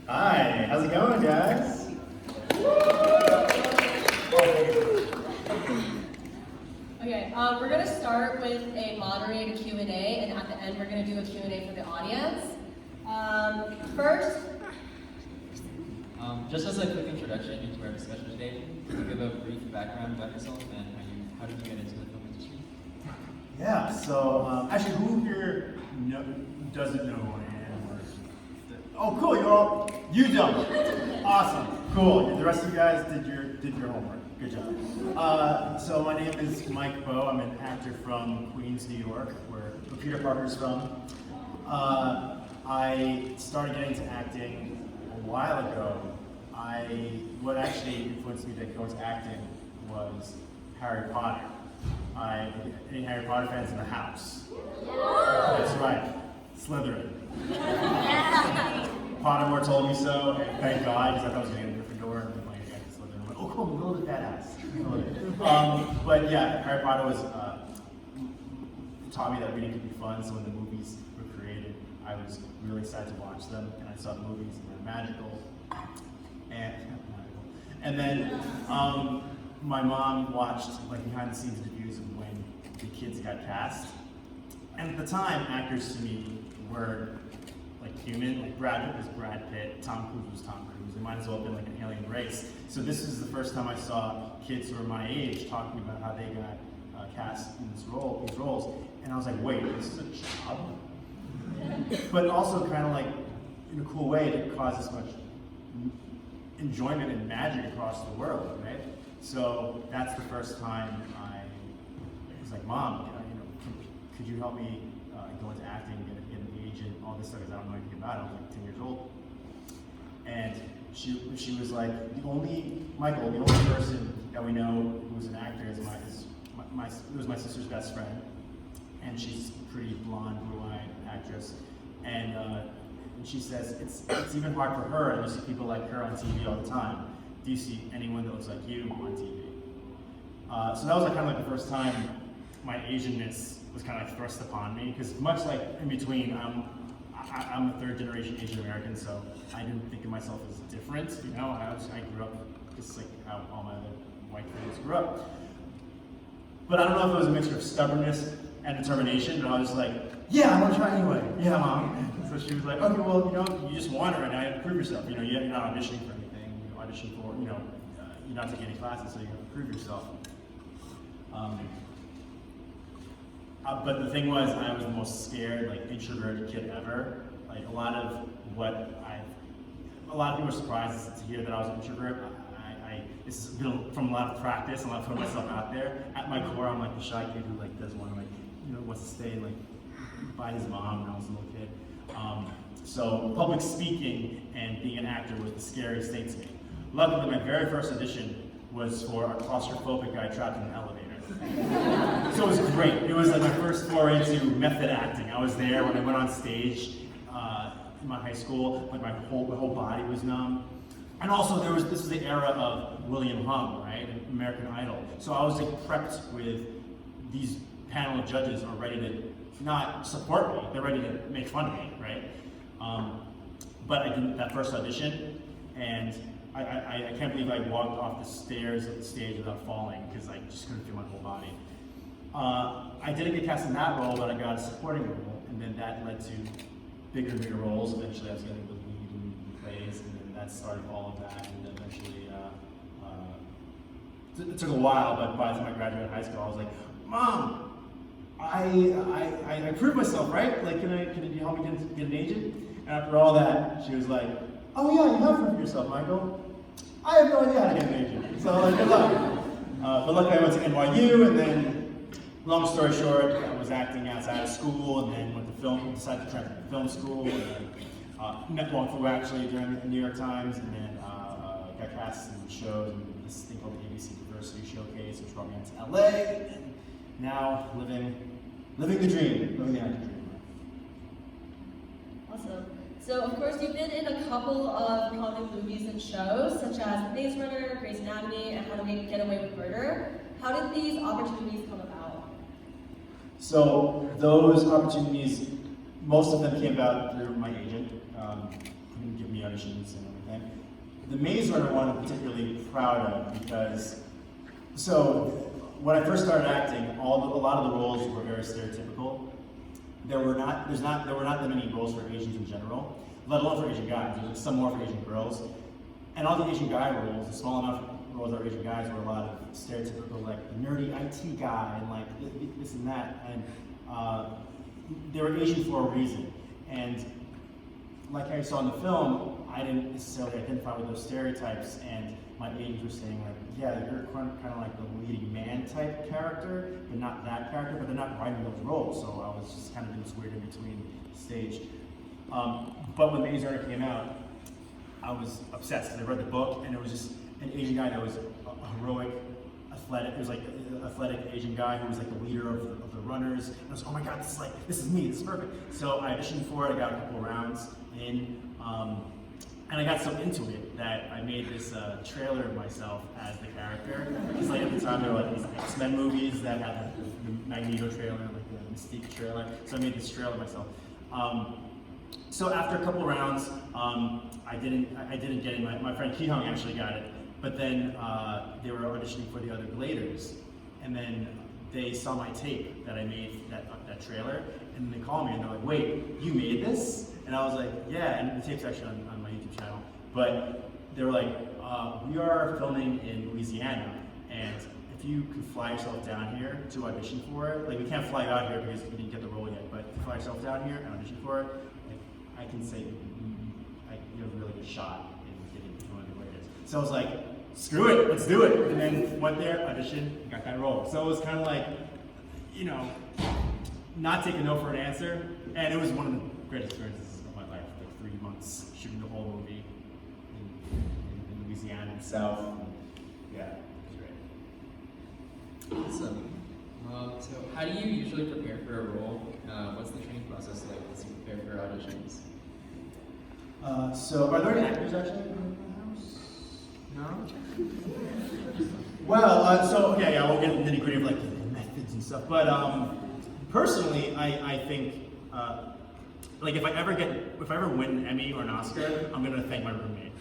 Hi, how's it going, guys? Okay, we're going to start with a moderated Q&A, and at the end we're going to do a Q&A for the audience. First, just as a quick introduction into our discussion today, could you give a brief background about yourself and how did you get into the film industry? Yeah, so actually, who here doesn't know who I am? Oh, cool, you don't. Awesome, cool. The rest of you guys did your homework. Good job. So my name is Mike Bowe. I'm an actor from Queens, New York, where Peter Parker's from. I started getting into acting a while ago. What actually influenced me to go into acting was Harry Potter. Any Harry Potter fans in the house? That's right, Slytherin. Pottermore told me so, and thank God, because I thought I was going to get a Gryffindor and playing against Slytherin. I'm like, oh cool, I'm a little bit badass. But yeah, Harry Potter taught me that reading could be fun, so when the movies were created, I was really excited to watch them, and I saw the movies, and they're magical. And then my mom watched like behind the scenes interviews of when the kids got cast. And at the time, actors to me were like human, like Brad Pitt was Brad Pitt, Tom Cruise was Tom Cruise. It might as well have been like an alien race. So this is the first time I saw kids who were my age talking about how they got cast in these roles. And I was like, wait, this is a job? But also kind of like in a cool way to cause this much enjoyment and magic across the world, right? So that's the first time I was like, Mom, could you help me go into acting, get an agent, all this stuff, because I don't know anything about it. I was like 10 years old. And she was like, the only person that we know who's an actor is my sister's best friend. And she's a pretty blonde, blue-eyed actress. And she says, it's even hard for her, and you see people like her on TV all the time. Do you see anyone that looks like you on TV? So that was like kind of like the first time my Asianness was kind of like thrust upon me, because much like In Between, I'm a third generation Asian American, so I didn't think of myself as different, you know. I grew up just like how all my other white friends grew up. But I don't know if it was a mixture of stubbornness and determination, but I was like, yeah, I want to try anyway. Yeah, Mom. So she was like, okay, well, you just want it right now. You have to prove yourself. You're not auditioning for anything. You audition for, you're not taking any classes, so you have to prove yourself. But the thing was, I was the most scared, like, introverted kid ever. Like, a lot of people were surprised to hear that I was an introvert. This has been from a lot of practice, and a lot of putting myself out there. At my core, I'm like the shy kid who like doesn't want to wants to stay like by his mom when I was a little kid. So public speaking and being an actor was the scariest thing to me. Luckily, my very first audition was for a claustrophobic guy trapped in an elevator. So it was great. It was like my first foray into method acting. I was there when I went on stage in my high school. Like my whole body was numb. And also this was the era of William Hung, right? American Idol. So I was like prepped with these panel of judges are ready to not support me, they're ready to make fun of me, right? But I did that first audition, and I can't believe I walked off the stairs at the stage without falling, because I just couldn't feel my whole body. I didn't get cast in that role, but I got a supporting role, and then that led to bigger and bigger roles. Eventually I was getting the lead in plays, and then that started all of that, and eventually, it took a while, but by the time I graduated high school, I was like, Mom, I proved myself, right? Like, can you help me get an agent? And after all that, she was like, oh yeah, you have proved yourself, Michael. I have no idea how to get an agent, so like, good luck. But luckily I went to NYU, and then, long story short, I was acting outside of school, and then decided to try film school, and then met Wong Fu actually during the New York Times, and then got cast in shows, and this thing called the BCA Showcase, which brought me into LA, and now living the dream, living the acting dream. Awesome. So, of course, you've been in a couple of comic movies and shows, such as Maze Runner, Grey's Anatomy, and How to Get Away with Murder. How did these opportunities come about? So, those opportunities, most of them came about through my agent, give me auditions and everything. The Maze Runner one I'm particularly proud of because, so when I first started acting, a lot of the roles were very stereotypical. There were not that many roles for Asians in general, let alone for Asian guys. There was some more for Asian girls, and all the Asian guy roles, the small amount of roles that were Asian guys, were a lot of stereotypical, like the nerdy IT guy and like this and that, and they were Asian for a reason. And like I saw in the film, I didn't necessarily identify with those stereotypes, and my agents were saying like, yeah, you're kind of like the leading man type character, but not that character, but they're not writing those roles, so I was just kind of doing this weird in between stage. But when Maze Runner came out, I was obsessed, because I read the book, and it was just an Asian guy that was a heroic, athletic, it was like an athletic Asian guy who was like the leader of the runners, and I was, oh my god, this is me, this is perfect. So I auditioned for it, I got a couple of rounds in, and I got so into it that I made this trailer of myself as the character. Because like at the time there were like these X-Men movies that had the Magneto trailer, like the Mystique trailer. So I made this trailer of myself. So after a couple rounds, I didn't get it. My friend Ki-hung actually got it. But then they were auditioning for the other graders, and then they saw my tape that I made, that trailer, and they called me and they're like, wait, you made this? And I was like, yeah, and the tape's actually on my YouTube channel. But they were like, we are filming in Louisiana, and if you could fly yourself down here to audition for it, like we can't fly you out here because you didn't get the role yet, but if you fly yourself down here and audition for it, like I can say you have a really good shot in getting one of the graders. So I was like, screw it, let's do it. And then went there, auditioned, got that role. So it was kind of like, you know, not taking no for an answer, and it was one of the greatest experiences of my life. Like 3 months shooting the whole movie in Louisiana itself. Yeah, it was great. Awesome. So how do you usually prepare for a role? What's the training process like as you prepare for auditions? So are there any actors actually in the house? No? Well, so okay, yeah, we'll get into the nitty gritty of like the methods and stuff. But personally, I think like if I ever win an Emmy or an Oscar, I'm gonna thank my roommate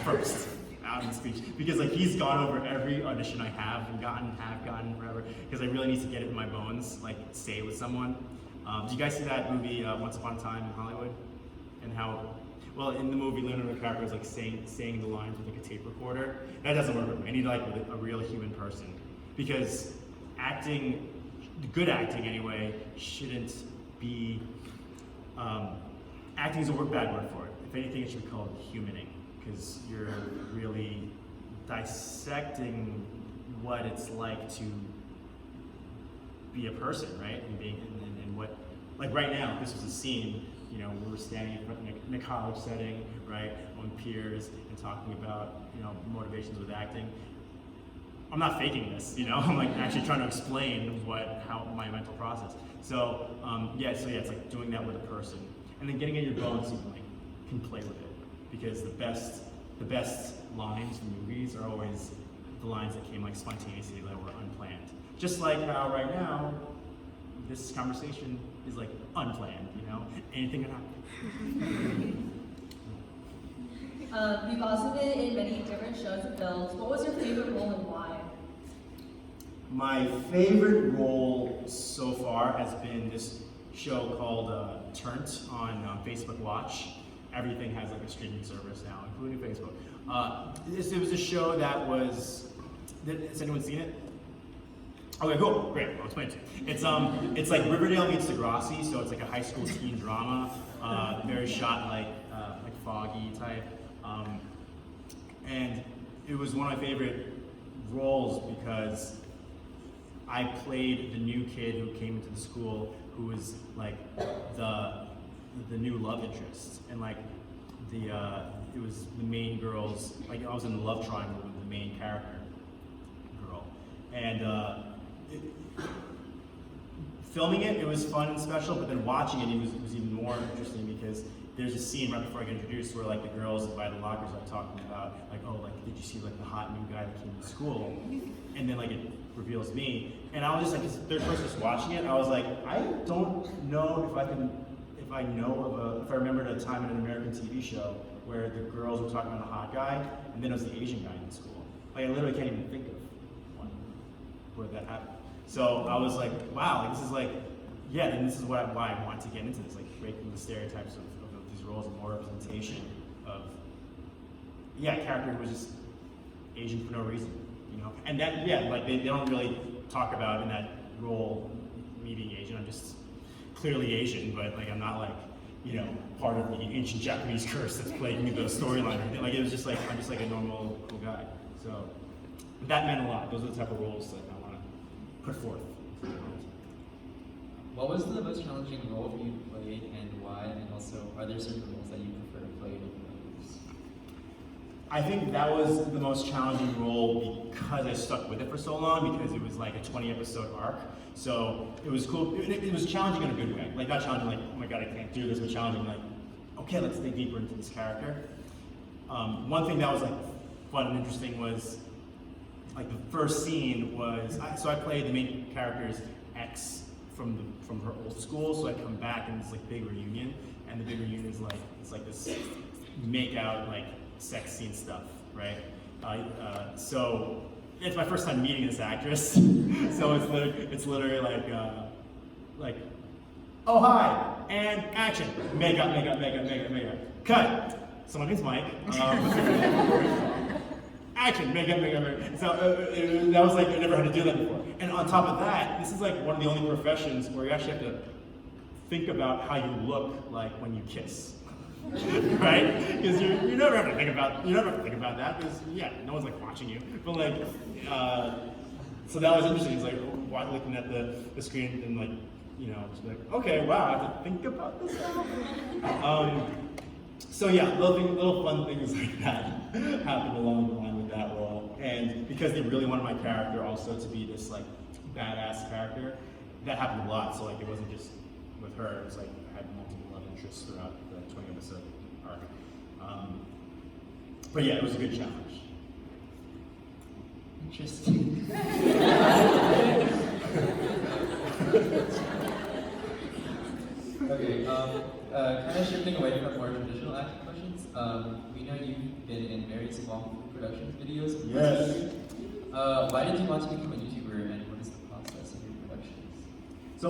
first out in speech, because like he's gone over every audition I have gotten, whatever, because I really need to get it in my bones, like say it with someone. Did you guys see that movie Once Upon a Time in Hollywood? And how, well, in the movie Leonardo DiCaprio is like saying the lines with like a tape recorder. That doesn't work with me. I need like a real human person, because acting, good acting anyway, shouldn't be, acting is a bad word for it. If anything, it should be called humaning, because you're really dissecting what it's like to be a person, right? And what, like right now, this was a scene, you know, we're standing in a college setting, right, on peers and talking about, you know, motivations with acting. I'm not faking this, you know, I'm like actually trying to explain how my mental process. So, yeah, it's like doing that with a person. And then getting in your bones so you can play with it. Because the best lines from movies are always the lines that came like spontaneously, that were unplanned. Just like how right now, this conversation is like unplanned, you know? Anything can happen. You've also been in many different shows and films. What was your favorite role and why? My favorite role so far has been this show called Turnt on Facebook Watch. Everything has like a streaming service now, including Facebook. It was a show that was, has anyone seen it? Okay, cool, great, I'll explain it to you. It's like Riverdale meets Degrassi, so it's like a high school teen drama, very shot like Foggy type. And it was one of my favorite roles because I played the new kid who came into the school who was like the new love interest, and like it was the main girl's, like I was in the love triangle with the main character girl, and filming it was fun and special, but then watching it was even more interesting, because there's a scene right before I get introduced where like the girls by the lockers are talking about like, oh, like did you see like the hot new guy that came to school, and then like it reveals me, and I was just like, this third person just watching it, I was like, I don't know if I remembered a time in an American TV show where the girls were talking about a hot guy, and then it was the Asian guy in school. Like I literally can't even think of one where that happened. So I was like, wow, like, this is like, yeah, and this is why I want to get into this, like breaking the stereotypes of these roles and more representation of, yeah, character who was just Asian for no reason, you know? And that, yeah, like they don't really talk about in that role me being Asian. I'm just clearly Asian, but like I'm not like, you know, part of the ancient Japanese curse that's plaguing the storyline. Like it was just like, I'm just like a normal, cool guy. So that meant a lot. Those are the type of roles that I want to put forth. What was the most challenging role for you to play and why? And also, are there certain roles that you prefer to play over others? I think that was the most challenging role because I stuck with it for so long, because it was like a 20 episode arc. So it was cool. It was challenging in a good way. Like not challenging like, oh my god, I can't do this, but challenging like, okay, let's dig deeper into this character. One thing that was like fun and interesting was like the first scene was, so I played the main character's ex from her old school, so I come back and it's like big reunion, and the big reunion is like, it's like this make out like sex scene stuff, right? So it's my first time meeting this actress, so it's literally like, oh hi, and action, makeup, cut. So my name's Mike. Action, makeup. So that was like, I never had to do that before. And on top of that, this is like one of the only professions where you actually have to think about how you look like when you kiss. Right? Because you never have to think about that, because yeah, no one's like watching you. But like, so that was interesting. It's like looking at the screen and like, you know, just like, okay, wow, I have to think about this now. So yeah, little fun things like that happened along the line with that role. And because they really wanted my character also to be this like badass character, that happened a lot. So like it wasn't just with her, it was like I had multiple love interests throughout the 20 episode arc. But yeah, it was a good challenge. Interesting. Okay, kind of shifting away from more traditional acting questions, we know you've been in various Wong Fu Productions videos. Yes. Why did you want to become a YouTuber, and what is the process of your productions? So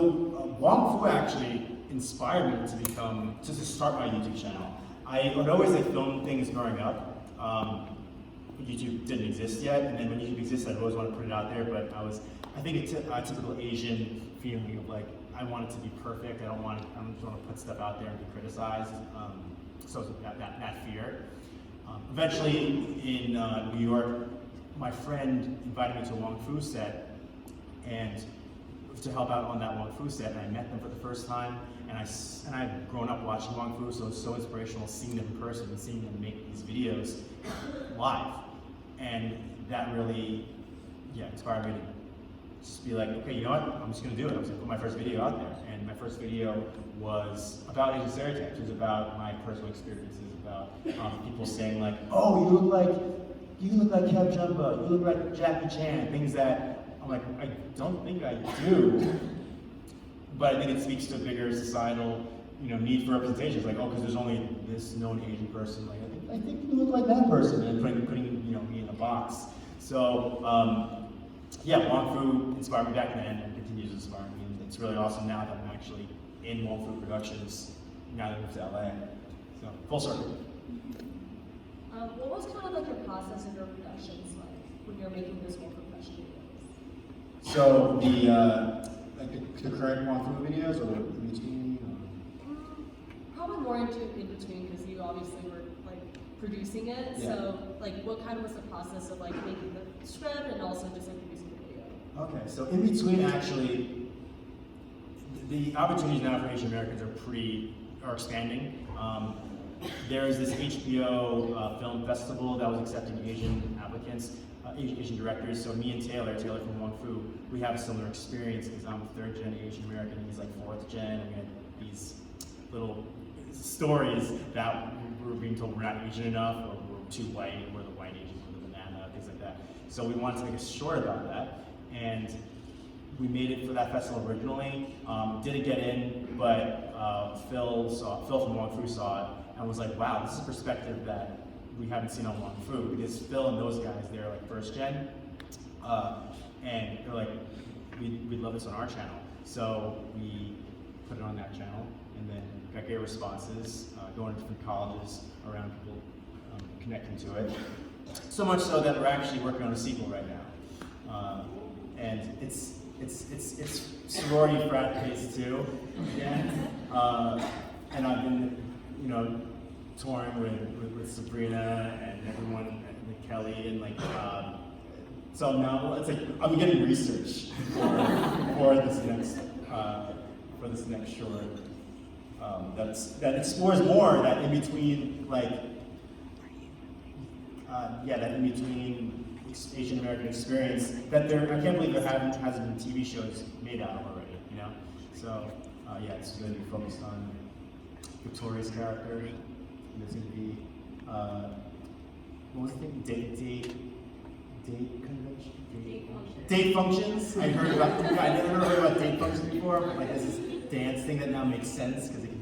Wong Fu actually inspired me to start my YouTube channel. I had always like filmed things growing up. YouTube didn't exist yet, and then when YouTube existed, I always wanted to put it out there, but I think it's a typical Asian feeling of like, I want it to be perfect. I don't just want to put stuff out there and be criticized. So it's that fear. Eventually in New York, my friend invited me to a Wong Fu set, and to help out on that Wong Fu set, and I met them for the first time, and I've grown up watching Wong Fu, so it's so inspirational seeing them in person and seeing them make these videos live. And that really, yeah, inspired me to just be like, okay, you know what, I'm just gonna do it. I'm just gonna put my first video out there. And my first video was about Asian stereotypes. It was about my personal experiences, about people saying like, oh, you look like Kev Jumba, you look like Jackie Chan, things that I'm like, I don't think I do. But I think it speaks to a bigger societal, you know, need for representation. It's like, oh, because there's only this known Asian person. Like, I think you look like that person, and putting you know, me in a box. So yeah, Wong Fu inspired me back then and continues to inspire me. And it's really awesome now that I'm actually in Wong Fu Productions now that I moved to LA. So full circle. What was kind of like your process of your productions like when you're making those Wong Fu production videos? So the current Wong Fu videos, or in between? Probably more in between, because you obviously were like producing it. Yeah. So like, what kind of was the process of like making the script and also just like producing the video? Okay, so in between, actually, the opportunities now for Asian Americans are expanding. There's this HBO film festival that was accepting Asian applicants, Asian directors. So me and Taylor from Wong Fu, we have a similar experience because I'm third gen Asian American and he's like fourth gen, and we had these little stories that we were being told we're not Asian enough, or we're too white, we're the white Asian, we're the banana, things like that. So we wanted to make a short about that. And we made it for that festival originally. Didn't get in, but Phil from Wong Fu saw it and was like, wow, this is a perspective that we haven't seen on Wong Fu, because Phil and those guys, they're like first gen, and they're like, we'd love this on our channel. So we put it on that channel, and then got great responses, going to different colleges around, people connecting to it. So much so that we're actually working on a sequel right now, and it's sorority frat phase 2. Yeah. And I've been, touring with Sabrina and everyone, and Kelly, and like, so now it's like I'm getting research for this next short that explores more that in between, like, that in between Asian American experience that I can't believe there hasn't been TV shows made out of already, So it's going to be focused on Victoria's character. There's going to be what was the thing? Date functions. I never heard about date functions before, but like this is dance thing that now makes sense because it can